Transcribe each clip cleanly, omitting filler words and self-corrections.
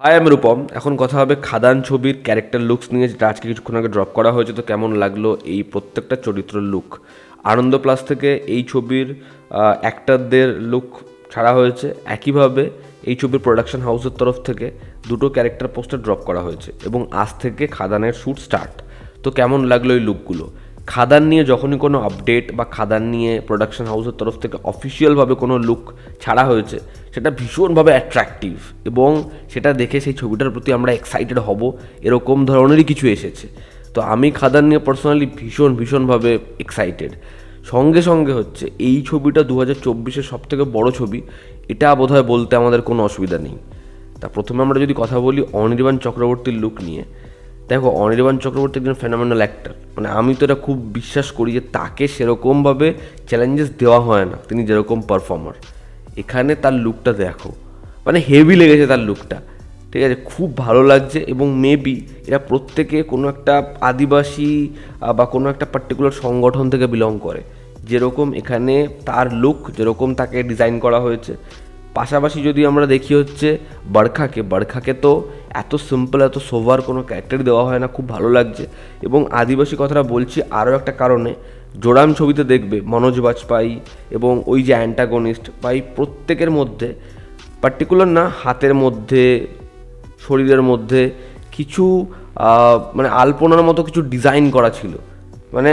High, আমি রূপম। এখন কথা হবে খাদান ছবির ক্যারেক্টার লুকস নিয়ে, যেটা আজকে কিছুক্ষণ আগে ড্রপ করা হয়েছে। তো কেমন লাগলো এই প্রত্যেকটা চরিত্রের লুক? আনন্দ প্লাস থেকে এই ছবির অ্যাক্টারদের লুক ছাড়া হয়েছে। একইভাবে এই ছবির প্রোডাকশন হাউসের তরফ থেকে দুটো ক্যারেক্টার পোস্টার ড্রপ করা হয়েছে এবং আজ থেকে খাদানের শ্যুট স্টার্ট। তো কেমন লাগলো এই লুকগুলো? খাদান নিয়ে যখনই কোনো আপডেট বা খাদান নিয়ে প্রোডাকশন হাউসের তরফ থেকে অফিসিয়ালভাবে কোনো লুক ছাড়া হয়েছে, সেটা ভীষণভাবে অ্যাট্রাকটিভ এবং সেটা দেখে সেই ছবিটার প্রতি আমরা এক্সাইটেড হব, এরকম ধরনেরই কিছু এসেছে। তো আমি খাদান নিয়ে পার্সোনালি ভীষণভাবে এক্সাইটেড। সঙ্গে সঙ্গে হচ্ছে এই ছবিটা 2024-এর সবথেকে বড় ছবি, এটা বোধহয় বলতে আমাদের কোনো অসুবিধা নেই। তা প্রথমে আমরা যদি কথা বলি অনির্বাণ চক্রবর্তীর লুক নিয়ে। দেখো, অনির্বাণ চক্রবর্তী একজন ফেনোমেনাল অ্যাক্টর। মানে আমি তো এটা খুব বিশ্বাস করি যে তাকে সেরকমভাবে চ্যালেঞ্জেস দেওয়া হয় না, তিনি যেরকম পারফর্মার। এখানে তার লুকটা দেখো, মানে হেভি লেগেছে তার লুকটা, ঠিক আছে, খুব ভালো লাগছে। এবং মেবি এরা প্রত্যেকে কোনো একটা আদিবাসী বা কোনো একটা পার্টিকুলার সংগঠন থেকে বিলং করে। যেরকম এখানে তার লুক, যেরকম তাকে ডিজাইন করা হয়েছে। পাশাপাশি যদি আমরা দেখি হচ্ছে বারখাকে তো এত সিম্পল, এত সোভার কোনো ক্যারেক্টার দেওয়া হয় না, খুব ভালো লাগছে। এবং আদিবাসী কথাটা বলছি আরও একটা কারণে, জোরাম ছবিতে দেখবে মনোজ বাজপাই এবং ওই যে অ্যান্টাগনিস্ট বা এই প্রত্যেকের মধ্যে পার্টিকুলার না, হাতের মধ্যে, শরীরের মধ্যে কিছু মানে আলপনার মতো কিছু ডিজাইন করা ছিল। মানে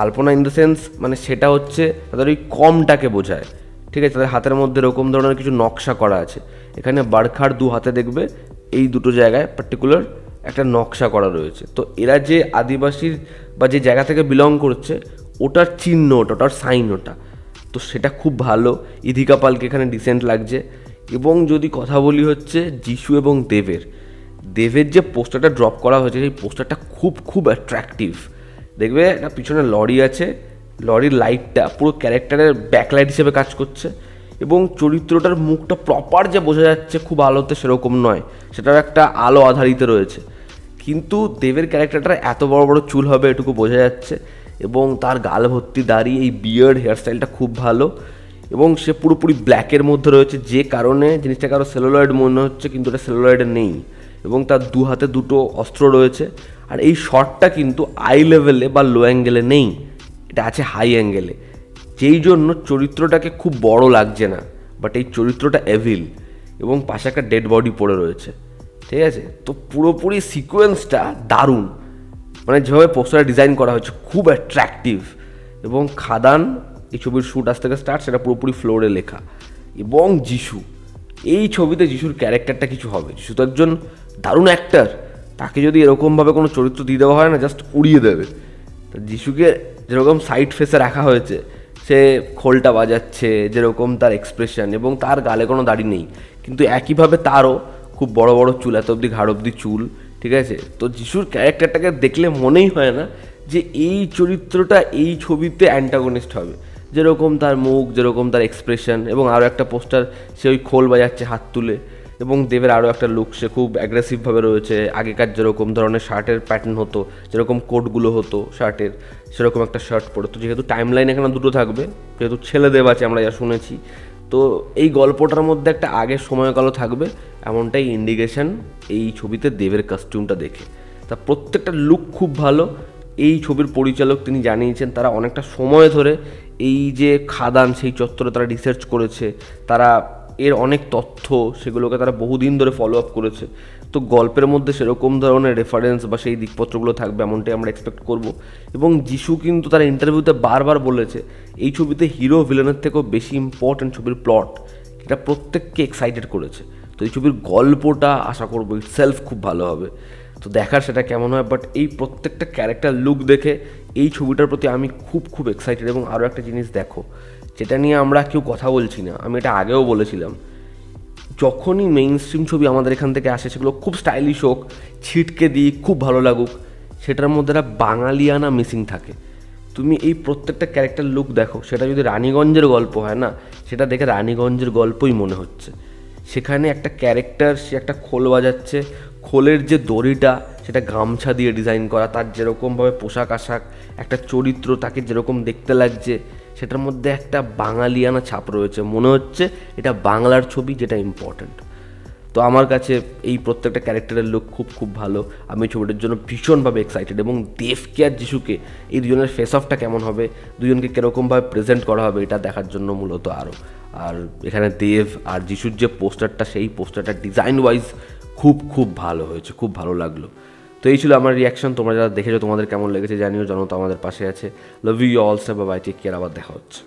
আলপনা ইন দ্য সেন্স, মানে সেটা হচ্ছে তাদের ওই কমটাকে বোঝায়, ঠিক আছে। তাদের হাতের মধ্যে এরকম ধরনের কিছু নকশা করা আছে। এখানে বারখার দু হাতে দেখবে এই দুটো জায়গায় পার্টিকুলার একটা নকশা করা রয়েছে। তো এরা যে আদিবাসীর বা যে জায়গা থেকে বিলং করছে, ওটার চিহ্ন ওটা, ওটার সাইন ওটা। তো সেটা খুব ভালো। ইধিকা পালকে এখানে ডিসেন্ট লাগছে। এবং যদি কথা বলি হচ্ছে যিশু এবং দেবের যে পোস্টারটা ড্রপ করা হয়েছে, সেই পোস্টারটা খুব অ্যাট্রাকটিভ। দেখবে একটা পিছনে লরি আছে, লরির লাইটটা পুরো ক্যারেক্টারের ব্যাকলাইট হিসেবে কাজ করছে। এবং চরিত্রটার মুখটা প্রপার যে বোঝা যাচ্ছে খুব আলোতে, সেরকম নয়, সেটার একটা আলো আধারিত রয়েছে। কিন্তু দেবের ক্যারেক্টারটা এত বড় চুল হবে এটুকু বোঝা যাচ্ছে। এবং তার গাল ভর্তি দাড়ি, এই বিয়ার্ড হেয়ারস্টাইলটা খুব ভালো। এবং সে পুরোপুরি ব্ল্যাকের মধ্যে রয়েছে, যে কারণে জিনিসটাকে আরও সেলুলয়েড মনে হচ্ছে, কিন্তু এটা সেলুলয়েড নেই। এবং তার দু হাতে দুটো অস্ত্র রয়েছে। আর এই শটটা কিন্তু আই লেভেলে বা লো অ্যাঙ্গেলে নেই, এটা আছে হাই অ্যাঙ্গেলে, যেই জন্য চরিত্রটাকে খুব বড় লাগছে না, বাট এই চরিত্রটা এভিল। এবং পাশে একটা ডেড বডি পড়ে রয়েছে, ঠিক আছে। তো পুরোপুরি সিকোয়েন্সটা দারুণ, মানে যেভাবে পোস্টার ডিজাইন করা হয়েছে খুব অ্যাট্রাকটিভ। এবং খাদান এই ছবির শ্যুট আজ থেকে স্টার্ট, সেটা পুরোপুরি ফ্লোরে লেখা। এবং যিশু, এই ছবিতে যিশুর ক্যারেক্টারটা কিছু হবে। যিশু তো একজন দারুণ অ্যাক্টার, তাকে যদি এরকমভাবে কোনো চরিত্র দিয়ে দেওয়া হয় না, জাস্ট উড়িয়ে দেবে। তো যিশুকে যেরকম সাইড ফেসে রাখা হয়েছে, সে খোলটা বাজাচ্ছে, যেরকম তার এক্সপ্রেশন, এবং তার গালে কোনো দাড়ি নেই, কিন্তু একইভাবে তারও খুব বড় চুল, এত অবধি ঘাড় অবধি চুল, ঠিক আছে। তো যিশুর ক্যারেক্টারটাকে দেখলে মনেই হয় না যে এই চরিত্রটা এই ছবিতে অ্যান্টাগনিস্ট হবে। যেরকম তার মুখ, যেরকম তার এক্সপ্রেশন। এবং আরও একটা পোস্টার, সে ওই খোল বাজাচ্ছে হাত তুলে। এবং দেবের আরও একটা লুক, সে খুব অ্যাগ্রেসিভভাবে রয়েছে। আগেকার যেরকম ধরনের শার্টের প্যাটার্ন হতো, যেরকম কোটগুলো হতো শার্টের, সেরকম একটা শার্ট পরে। তো যেহেতু টাইম লাইন এখানে দুটো থাকবে, যেহেতু ছেলে দেব আছে আমরা যা শুনেছি, তো এই গল্পটার মধ্যে একটা আগের সময়কালও থাকবে, এমনটাই ইন্ডিকেশন এই ছবিতে দেবের কস্টিউমটা দেখে। তা প্রত্যেকটা লুক খুব ভালো। এই ছবির পরিচালক তিনি জানিয়েছেন তারা অনেকটা সময় ধরে এই যে খাদান, সেই চত্বরে তারা রিসার্চ করেছে, তারা এর অনেক তথ্য, সেগুলোকে তারা বহুদিন ধরে ফলো আপ করেছে। তো গল্পের মধ্যে সেরকম ধরনের রেফারেন্স বা সেই দিকপত্রগুলো থাকবে, এমনটাই আমরা এক্সপেক্ট করব। এবং যিশু কিন্তু তারা ইন্টারভিউতে বারবার বলেছে এই ছবিতে হিরো ভিলেনের থেকেও বেশি ইম্পর্ট্যান্ট ছবির প্লট, এটা প্রত্যেককে এক্সাইটেড করেছে। তো এই ছবির গল্পটা আশা করবো ইটসেলফ খুব ভালো হবে। তো দেখার সেটা কেমন হয়, বাট এই প্রত্যেকটা ক্যারেক্টার লুক দেখে এই ছবিটার প্রতি আমি খুব এক্সাইটেড। এবং আরও একটা জিনিস দেখো, যেটা নিয়ে আমরা কেউ কথা বলছি না, আমি এটা আগেও বলেছিলাম, যখনই মেইন স্ট্রিম ছবি আমাদের এখান থেকে আসে, সেগুলো খুব স্টাইলিশ হোক, ছিটকে দিই, খুব ভালো লাগুক, সেটার মধ্যে একটা বাঙালিয়ানা মিসিং থাকে। তুমি এই প্রত্যেকটা ক্যারেক্টার লুক দেখো, সেটা যদি রানীগঞ্জের গল্প হয় না, সেটা দেখে রানীগঞ্জের গল্পই মনে হচ্ছে। সেখানে একটা ক্যারেক্টার, সে একটা খোল বাজাচ্ছে, খোলের যে দড়িটা সেটা গামছা দিয়ে ডিজাইন করা, তার যেরকমভাবে পোশাক আশাক, একটা চরিত্র তাকে যেরকম দেখতে লাগছে, সেটার মধ্যে একটা বাঙালিয়ানা ছাপ রয়েছে। মনে হচ্ছে এটা বাংলার ছবি, যেটা ইম্পর্ট্যান্ট। তো তো আমার কাছে এই প্রত্যেকটা ক্যারেক্টারের লুক খুব খুব ভালো। আমি ছবিটার জন্য ভীষণভাবে এক্সাইটেড, এবং দেবকে আর যিশুকে এই দুজনের ফেস অফটা কেমন হবে, দুজনকে কীরকমভাবে প্রেজেন্ট করা হবে এটা দেখার জন্য মূলত আরও। আর এখানে দেব আর যিশুর যে পোস্টারটা, সেই পোস্টারটা ডিজাইন ওয়াইজ খুব খুব ভালো হয়েছে, খুব ভালো লাগলো। তো এই ছিল আমার রিয়াকশন। তোমরা যারা দেখেছো তোমাদের কেমন লেগেছে জানিও, জনতা আমাদের পাশে আছে। Love you all, bye, take care, আবার দেখা হচ্ছে।